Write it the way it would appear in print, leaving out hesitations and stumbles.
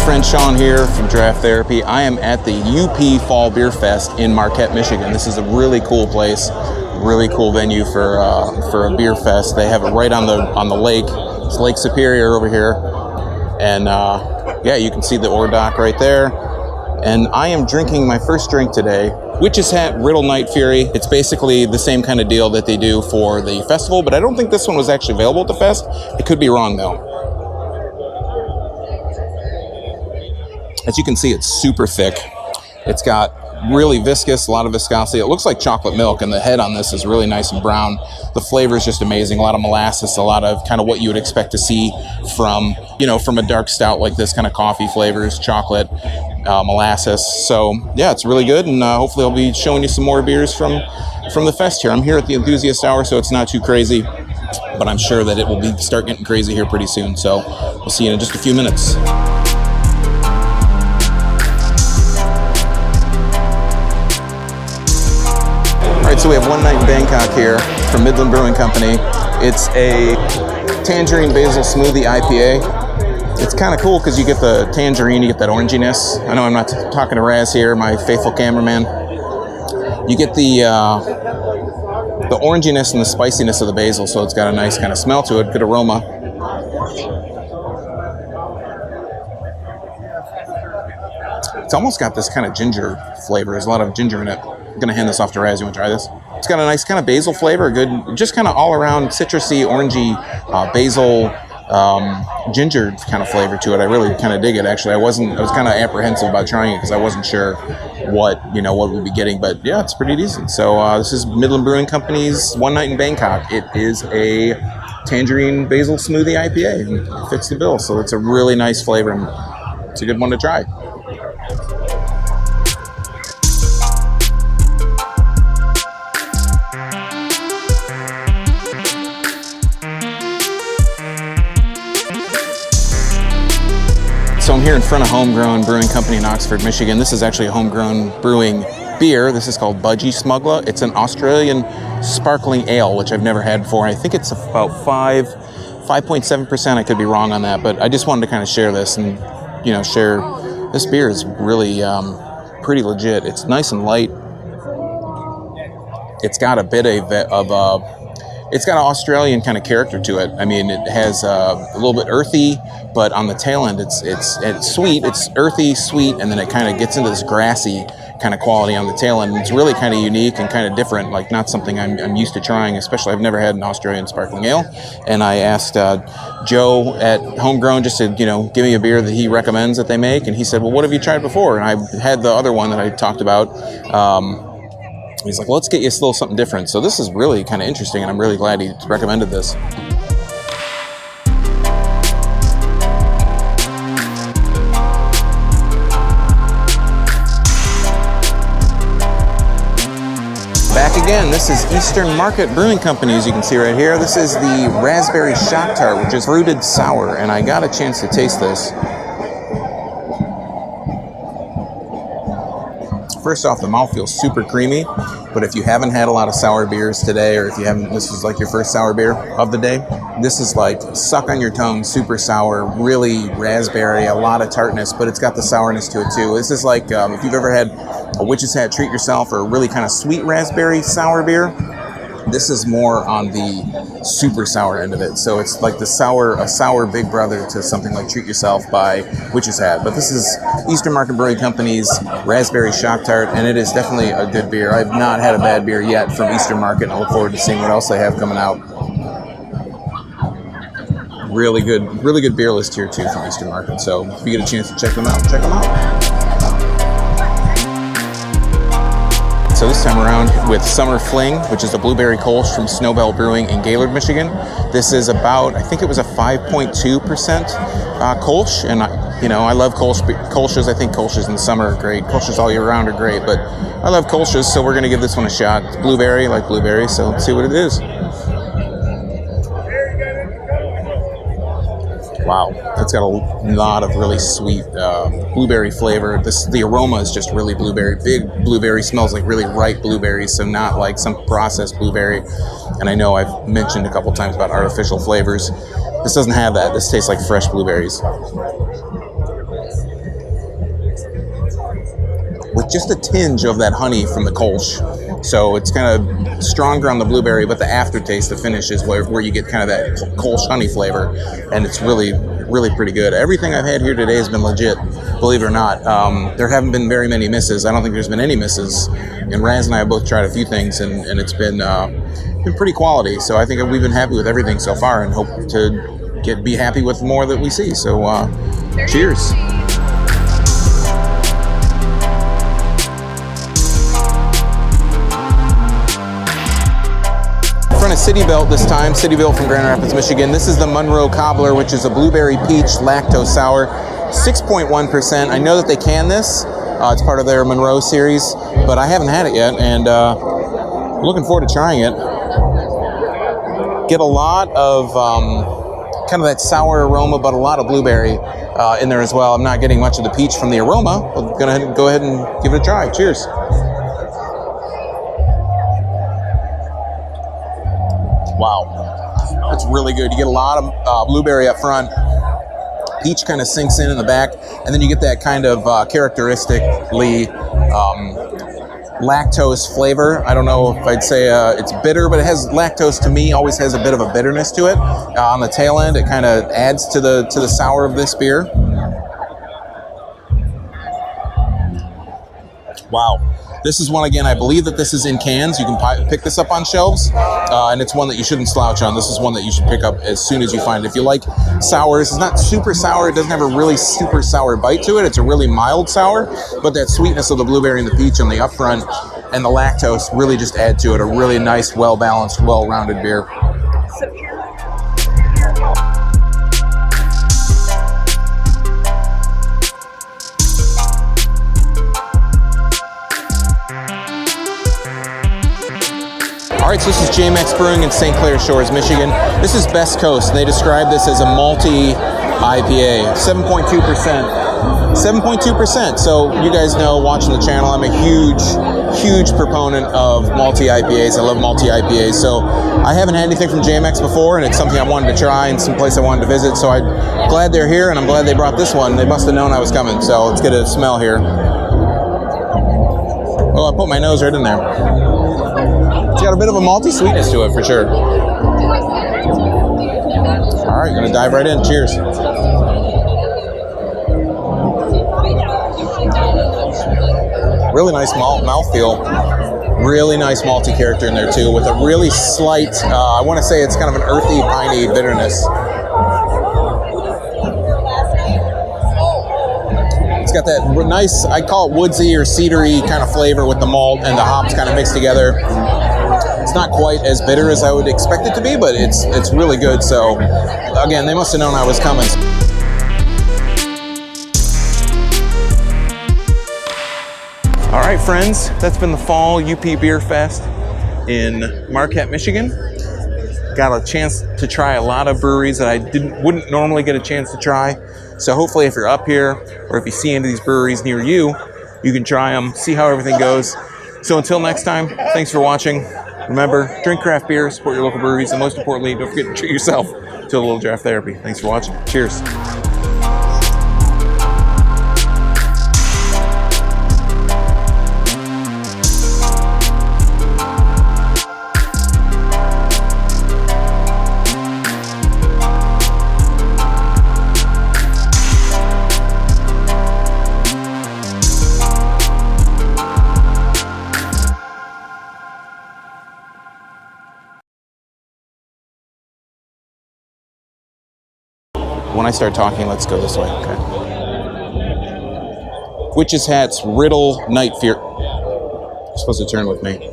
friend Sean here from Draft Therapy. I am at the UP Fall Beer Fest in Marquette, Michigan. This is a really cool place, really cool venue for a beer fest. They have it right on the lake. It's Lake Superior over here, and yeah, you can see the ore dock right there. And I am drinking my first drink today, Witch's Hat Riddle Night Fury. It's basically the same kind of deal that they do for the festival, but I don't think this one was actually available at the fest. I could be wrong though. As you can see, it's super thick. It's got really viscous, a lot of viscosity. It looks like chocolate milk, and the head on this is really nice and brown. The flavor is just amazing. A lot of molasses, a lot of kind of what you would expect to see from, from a dark stout like this, kind of coffee flavors, chocolate, molasses. So yeah, it's really good, and hopefully I'll be showing you some more beers from the fest here. I'm here at the enthusiast hour, so it's not too crazy, but I'm sure that it will start getting crazy here pretty soon. So we'll see you in just a few minutes. So we have One Night in Bangkok here from Midland Brewing Company. It's a tangerine basil smoothie IPA. It's kind of cool because you get the tangerine, you get that oranginess. I know I'm not talking to Raz here, my faithful cameraman. You get the oranginess and the spiciness of the basil, so it's got a nice kind of smell to it, good aroma. It's almost got this kind of ginger flavor. There's a lot of ginger in it. I'm going to hand this off to Raz. You want to try this? It's got a nice kind of basil flavor, good, just kind of all around citrusy, orangey, basil, ginger kind of flavor to it. I really kind of dig it, actually. I was kind of apprehensive about trying it because I wasn't sure what we'd be getting, but yeah, it's pretty decent. So this is Midland Brewing Company's One Night in Bangkok. It is a tangerine basil smoothie IPA, and it fits the bill. So it's a really nice flavor, and it's a good one to try. So I'm here in front of Homegrown Brewing Company in Oxford, Michigan. This is actually a Homegrown Brewing beer. This is called Budgie Smuggler. It's an Australian sparkling ale, which I've never had before. I think it's about 5.7%. I could be wrong on that, but I just wanted to kind of share this and, share. This beer is really pretty legit. It's nice and light. It's got a bit of it's got an Australian kind of character to it. I mean, it has a little bit earthy, but on the tail end, it's sweet. It's earthy, sweet, and then it kind of gets into this grassy kind of quality on the tail end. It's really kind of unique and kind of different, like not something I'm used to trying, especially I've never had an Australian sparkling ale. And I asked Joe at Homegrown just to, give me a beer that he recommends that they make. And he said, well, what have you tried before? And I had the other one that I talked about. He's like, well, let's get you a little something different. So this is really kind of interesting, and I'm really glad he recommended this. Back again, this is Eastern Market Brewing Company, as you can see right here. This is the Raspberry Shock Tart, which is fruited sour, and I got a chance to taste this. First off, the mouth feels super creamy, but if you haven't had a lot of sour beers today, or if this was like your first sour beer of the day, this is like suck on your tongue, super sour, really raspberry, a lot of tartness, but it's got the sourness to it too. This is like if you've ever had a Witch's Hat Treat Yourself or a really kind of sweet raspberry sour beer, this is more on the super sour end of it. So it's like a sour big brother to something like Treat Yourself by Witch's Hat. But this is Eastern Market Brewing Company's Raspberry Shock Tart, and it is definitely a good beer. I've not had a bad beer yet from Eastern Market, and I look forward to seeing what else they have coming out. Really good beer list here too from Eastern Market. So if you get a chance to check them out, check them out. So this time around with Summer Fling, which is a blueberry Kolsch from Snowbell Brewing in Gaylord, Michigan. This is about, I think it was a 5.2% Kolsch, and I love Kolsch's. I think Kolsch's in the summer are great. Kolsch's all year round are great, but I love Kolsch's, so we're going to give this one a shot. It's blueberry, like blueberry, so let's see what it is. Wow, that's got a lot of really sweet blueberry flavor. The aroma is just really blueberry. Big blueberry, smells like really ripe blueberries, so not like some processed blueberry. And I know I've mentioned a couple times about artificial flavors. This doesn't have that. This tastes like fresh blueberries. with just a tinge of that honey from the Kolsch. So it's kind of stronger on the blueberry, but the aftertaste, the finish is where you get kind of that Kolsch honey flavor, and it's really, really pretty good. Everything I've had here today has been legit, believe it or not. There haven't been very many misses. I don't think there's been any misses. And Raz and I have both tried a few things, and it's been pretty quality. So I think we've been happy with everything so far, and hope to be happy with more that we see. So cheers. Snowbelt this time, Snowbelt from Grand Rapids, Michigan. This is the Monroe Cobbler, which is a blueberry peach lactose sour, 6.1%. I know that they can this. It's part of their Monroe series, but I haven't had it yet, and looking forward to trying it. Get a lot of kind of that sour aroma, but a lot of blueberry in there as well. I'm not getting much of the peach from the aroma. I'm gonna go ahead and give it a try. Cheers. Wow, that's really good. You get a lot of blueberry up front. Peach kind of sinks in the back, and then you get that kind of characteristically lactose flavor. I don't know if I'd say it's bitter, but it has lactose. To me, always has a bit of a bitterness to it. On the tail end, it kind of adds to the sour of this beer. Wow. This is one, again, I believe that this is in cans. You can pick this up on shelves, and it's one that you shouldn't slouch on. This is one that you should pick up as soon as you find it. If you like sours, it's not super sour. It doesn't have a really super sour bite to it. It's a really mild sour, but that sweetness of the blueberry and the peach on the upfront and the lactose really just add to it. A really nice, well-balanced, well-rounded beer. All right, so this is JMX Brewing in St. Clair Shores, Michigan. This is Best Coast, and they describe this as a malty IPA, 7.2%. 7.2%. So you guys know, watching the channel, I'm a huge proponent of malty IPAs. I love malty IPAs. So I haven't had anything from JMX before, and it's something I wanted to try and some place I wanted to visit. So I'm glad they're here, and I'm glad they brought this one. They must have known I was coming. So let's get a smell here. Oh, I put my nose right in there. It's got a bit of a malty sweetness to it, for sure. All right, gonna dive right in. Cheers. Really nice mouthfeel. Really nice malty character in there too, with a really slight, I want to say it's kind of an earthy, piney bitterness. It's got that nice, I call it woodsy or cedary kind of flavor with the malt and the hops kind of mixed together. It's not quite as bitter as I would expect it to be, but it's really good. So again, they must have known I was coming. All right, friends, that's been the Fall UP Beer Fest in Marquette, Michigan. Got a chance to try a lot of breweries that I wouldn't normally get a chance to try. So hopefully if you're up here or if you see any of these breweries near you, you can try them, see how everything goes. So until next time, thanks for watching. Remember, drink craft beer, support your local breweries, and most importantly, don't forget to treat yourself to a little draft therapy. Thanks for watching. Cheers. When I start talking, let's go this way. Okay. Witches' hats, riddle, night fear. You're supposed to turn with me.